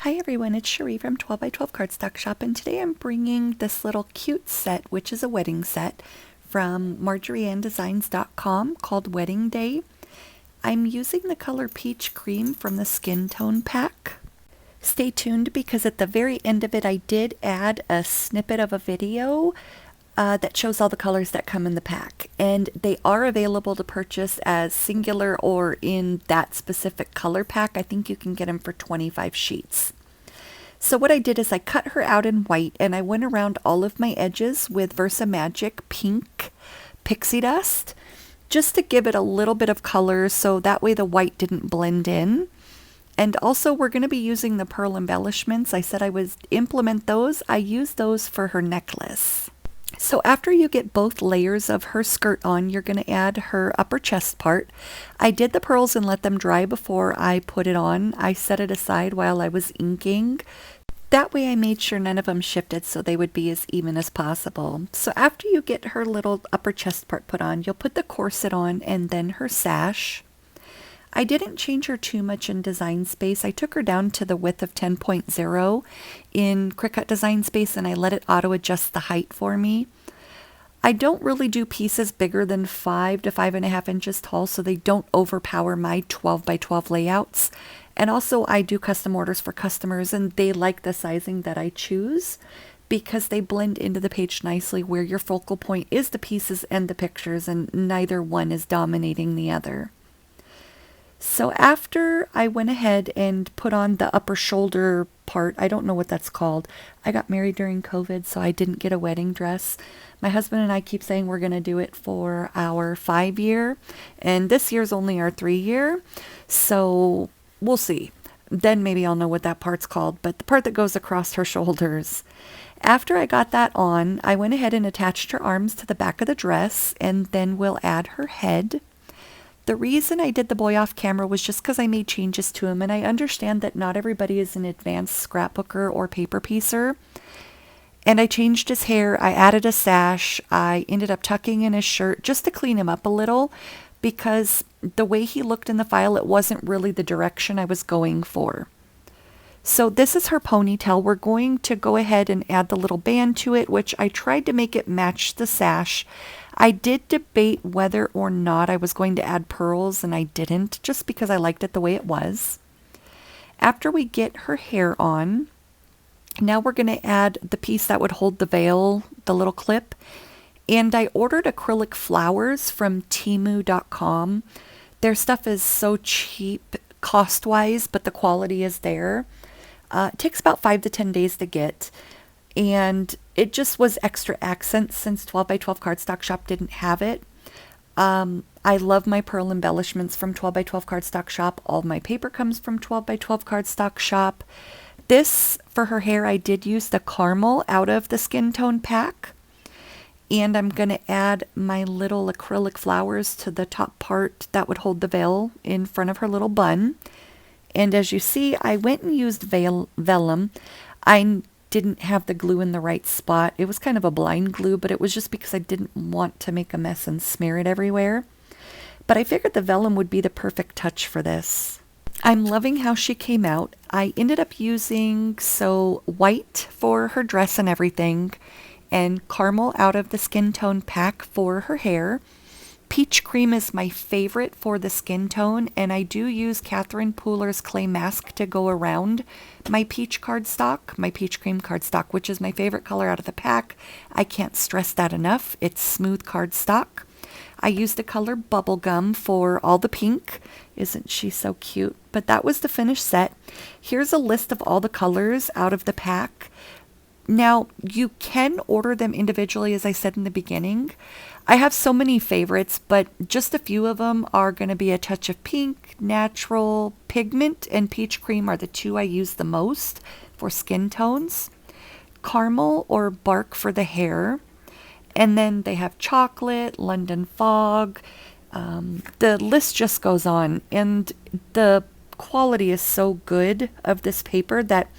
Hi everyone, it's Cherie from 12 by 12 Cardstock Shop, and today I'm bringing this little cute set, which is a wedding set, from MarjorieAnnDesigns.com called Wedding Day. I'm using the color Peach Cream from the Skin Tone pack. Stay tuned because at the very end of it I did add a snippet of a video that shows all the colors that come in the pack, and they are available to purchase as singular or in that specific color pack. I think you can get them for 25 sheets. So what I did is I cut her out in white, and I went around all of my edges with Versa Magic pink pixie dust just to give it a little bit of color so that way the white didn't blend in. And also we're going to be using the pearl embellishments. I said I would implement those. I used those for her necklace. So after you get both layers of her skirt on, you're going to add her upper chest part. I did the pearls and let them dry before I put it on. I set it aside while I was inking. That way I made sure none of them shifted so they would be as even as possible. So after you get her little upper chest part put on, you'll put the corset on and then her sash. I didn't change her too much in Design Space. I took her down to the width of 10.0 in Cricut Design Space, and I let it auto adjust the height for me. I don't really do pieces bigger than 5 to 5.5 inches tall so they don't overpower my 12 by 12 layouts. And also I do custom orders for customers, and they like the sizing that I choose because they blend into the page nicely where your focal point is the pieces and the pictures, and neither one is dominating the other. So after I went ahead and put on the upper shoulder part, I don't know what that's called. I got married during COVID, so I didn't get a wedding dress. My husband and I keep saying we're going to do it for our 5-year, and this year's only our 3-year, so we'll see. Then maybe I'll know what that part's called, but the part that goes across her shoulders. After I got that on, I went ahead and attached her arms to the back of the dress, and then we'll add her head. The reason I did the boy off camera was just because I made changes to him, and I understand that not everybody is an advanced scrapbooker or paper piecer. And I changed his hair, I added a sash, I ended up tucking in his shirt just to clean him up a little because the way he looked in the file, it wasn't really the direction I was going for. So this is her ponytail. We're going to go ahead and add the little band to it, which I tried to make it match the sash. I did debate whether or not I was going to add pearls, and I didn't, just because I liked it the way it was. After we get her hair on, now we're going to add the piece that would hold the veil, the little clip. And I ordered acrylic flowers from Temu.com. Their stuff is so cheap cost-wise, but the quality is there. It takes about 5 to 10 days to get. And it just was extra accents since 12 by 12 Cardstock Shop didn't have it. I love my pearl embellishments from 12 by 12 Cardstock Shop. All my paper comes from 12 by 12 Cardstock Shop. This, for her hair, I did use the caramel out of the Skin Tone pack. And I'm going to add my little acrylic flowers to the top part that would hold the veil in front of her little bun. And as you see, I went and used vellum. I didn't have the glue in the right spot. It was kind of a blind glue, but it was just because I didn't want to make a mess and smear it everywhere. But I figured the vellum would be the perfect touch for this. I'm loving how she came out. I ended up using white for her dress and everything, and caramel out of the Skin Tone pack for her hair. Peach Cream is my favorite for the skin tone, and I do use Catherine Pooler's clay mask to go around my peach cardstock, my peach cream cardstock, which is my favorite color out of the pack. I can't stress that enough. It's smooth cardstock. I used the color Bubblegum for all the pink. Isn't she so cute? But that was the finished set. Here's a list of all the colors out of the pack. Now, you can order them individually, as I said in the beginning. I have so many favorites, but just a few of them are going to be a touch of pink, natural, pigment, and peach cream are the two I use the most for skin tones. Caramel or bark for the hair. And then they have chocolate, London fog. The list just goes on. And the quality is so good of this paper that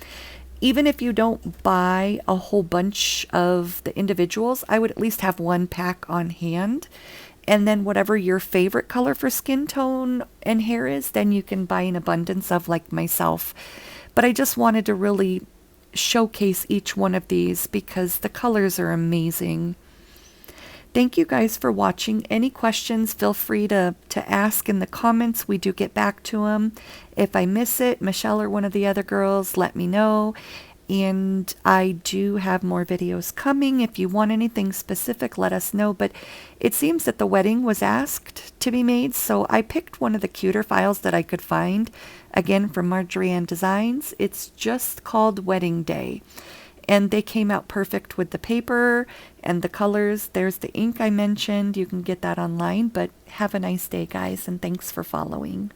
even if you don't buy a whole bunch of the individuals, I would at least have one pack on hand. And then whatever your favorite color for skin tone and hair is, then you can buy an abundance of, like myself. but I just wanted to really showcase each one of these because the colors are amazing. Thank you guys for watching. Any questions, feel free to ask in the comments. We do get back to them. If I miss it, Michelle or one of the other girls, let me know. And I do have more videos coming. If you want anything specific, let us know. But it seems that the wedding was asked to be made, so I picked one of the cuter files that I could find. Again, from Marjorie Ann Designs. It's just called Wedding Day. And they came out perfect with the paper and the colors. There's the ink I mentioned. You can get that online. But have a nice day, guys, and thanks for following.